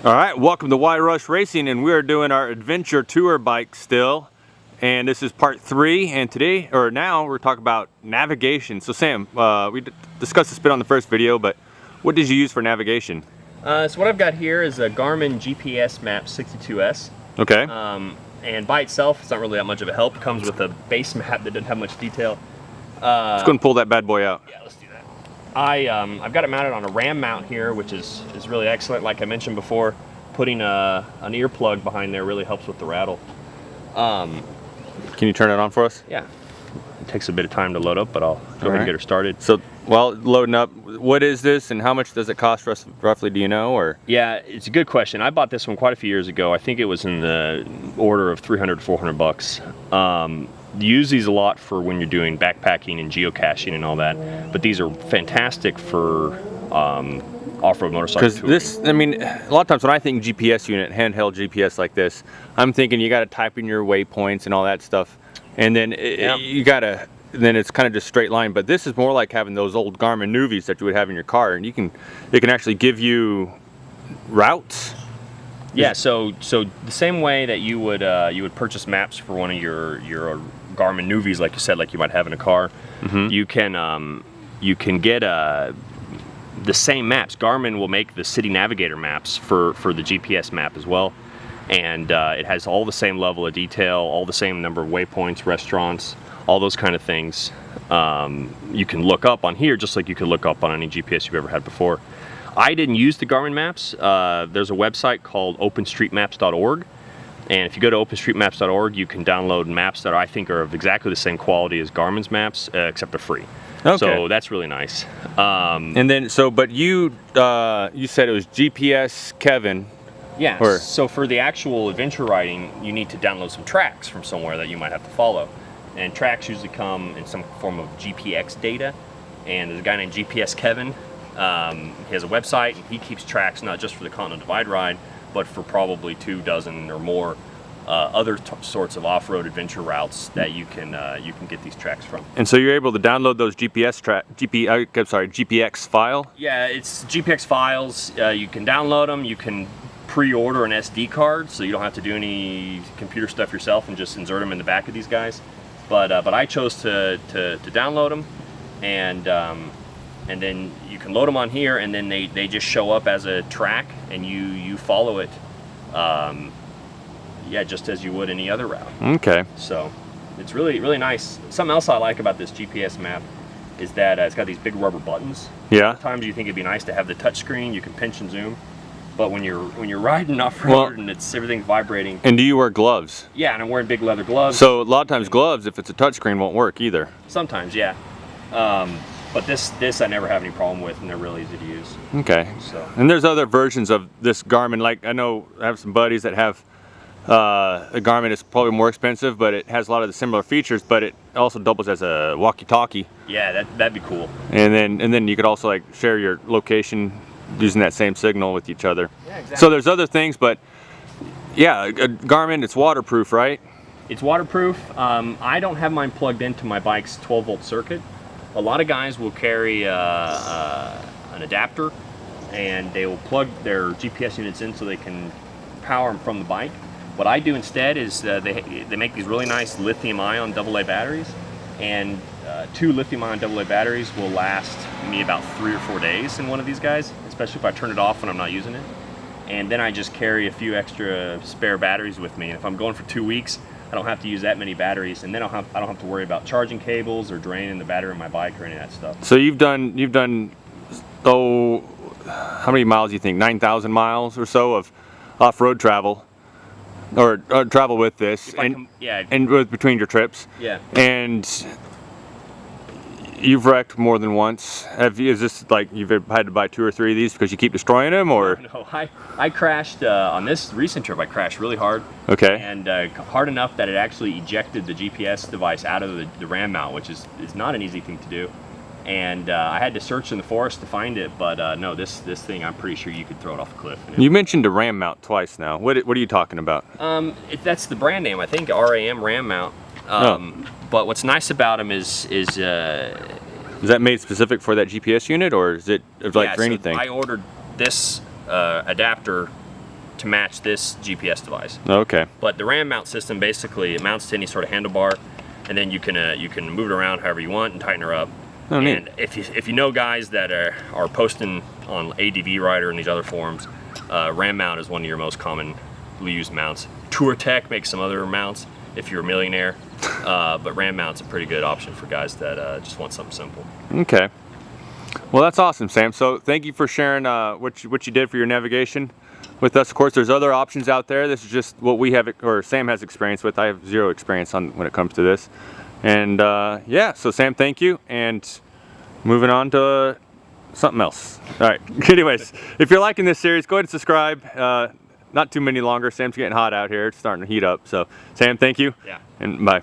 All right, welcome to Y Rush Racing, and we are doing our adventure tour bike still, and this is part 3. And today, or now, we're talking about navigation. So Sam, we discussed this bit on the first video, but what did you use for navigation? So what I've got here is a Garmin GPSMAP 62S. Okay. And by itself, it's not really that much of a help. It comes with a base map that doesn't have much detail. Let's go and pull that bad boy out. Yeah, let's do that. I've got it mounted on a RAM mount here, which is really excellent. Like I mentioned before, putting an earplug behind there really helps with the rattle. Can you turn it on for us? Yeah. It takes a bit of time to load up, but I'll go ahead and get her started. So, while loading up, what is this and how much does it cost for us roughly, do you know? Or yeah, it's a good question. I bought this one quite a few years ago. I think it was in the order of $300 to $400. You use these a lot for when you're doing backpacking and geocaching and all that, but these are fantastic for off-road motorcycle touring. Because this, I mean, a lot of times when I think GPS unit, handheld GPS like this, I'm thinking you got to type in your waypoints and all that stuff, and then you got to, then it's kind of just straight line. But this is more like having those old Garmin Nuvis that you would have in your car, and it can actually give you routes. Yeah, so the same way that you would purchase maps for one of your Garmin Nuvis, like you said, like you might have in a car, you can get the same maps. Garmin will make the city navigator maps for the GPS map as well, and it has all the same level of detail, all the same number of waypoints, restaurants, all those kind of things. You can look up on here just like you could look up on any GPS you've ever had before. I didn't use the Garmin Maps. There's a website called openstreetmaps.org, and if you go to openstreetmaps.org, you can download maps that I think are of exactly the same quality as Garmin's maps, except they're free. Okay. So that's really nice. And then, but you said it was GPS Kevin. Yeah. So for the actual adventure riding, you need to download some tracks from somewhere that you might have to follow, and tracks usually come in some form of GPX data. And there's a guy named GPS Kevin. He has a website, and he keeps tracks not just for the Continental Divide ride, but for probably 24 or more other sorts of off-road adventure routes that you can get these tracks from. And so you're able to download those GPX file? Yeah, it's GPX files. You can download them. You can pre-order an SD card, so you don't have to do any computer stuff yourself and just insert them in the back of these guys. But I chose to download them, and then you can load them on here, and then they just show up as a track, and you follow it. Yeah, just as you would any other route. Okay. So it's really nice. Something else I like about this GPS map is that it's got these big rubber buttons. Yeah. Sometimes you think it'd be nice to have the touch screen. You can pinch and zoom, but when you're riding off-road and everything's vibrating. And do you wear gloves? Yeah, and I'm wearing big leather gloves. So a lot of times gloves, if it's a touch screen, won't work either. Sometimes, yeah. But this I never have any problem with, and they're really easy to use. Okay. So. And there's other versions of this Garmin. Like I know I have some buddies that have a Garmin. It's probably more expensive, but it has a lot of the similar features. But it also doubles as a walkie-talkie. Yeah, that'd be cool. And then you could also like share your location using that same signal with each other. Yeah, exactly. So there's other things, but yeah, a Garmin, it's waterproof, right? It's waterproof. I don't have mine plugged into my bike's 12-volt circuit. A lot of guys will carry an adapter, and they will plug their GPS units in so they can power them from the bike. What I do instead is they make these really nice lithium-ion AA batteries, and 2 lithium-ion AA batteries will last me about 3 or 4 days in one of these guys, especially if I turn it off when I'm not using it. And then I just carry a few extra spare batteries with me, and if I'm going for 2 weeks, I don't have to use that many batteries, and then I don't have to worry about charging cables or draining the battery in my bike or any of that stuff. So you've done how many miles do you think? 9,000 miles or so of off-road travel, or travel with this, and between your trips. Yeah. And you've wrecked more than once. Is this like you've had to buy 2 or 3 of these because you keep destroying them, or? No, I crashed on this recent trip. I crashed really hard. Okay. And hard enough that it actually ejected the GPS device out of the RAM mount, which is not an easy thing to do. And I had to search in the forest to find it, but no, this thing, I'm pretty sure you could throw it off a cliff. You mentioned a RAM mount twice now. What are you talking about? That's the brand name, I think, RAM mount. But what's nice about them is that made specific for that GPS unit, or is it like for anything? I ordered this adapter to match this GPS device. Okay. But the RAM mount system basically it mounts to any sort of handlebar, and then you can move it around however you want and tighten her up. Oh, neat. And if you know guys that are posting on ADV Rider and these other forums, RAM mount is one of your most commonly used mounts. Tour Tech makes some other mounts if you're a millionaire, but RAM mount's a pretty good option for guys that just want something simple. Okay. Well, that's awesome, Sam. So thank you for sharing what you did for your navigation with us. Of course, there's other options out there. This is just what we have, or Sam has experience with. I have zero experience on when it comes to this. And yeah, so Sam, thank you. And moving on to something else. All right. Anyways, if you're liking this series, go ahead and subscribe. Not too many longer. Sam's getting hot out here. It's starting to heat up. So Sam, thank you. Yeah. And bye.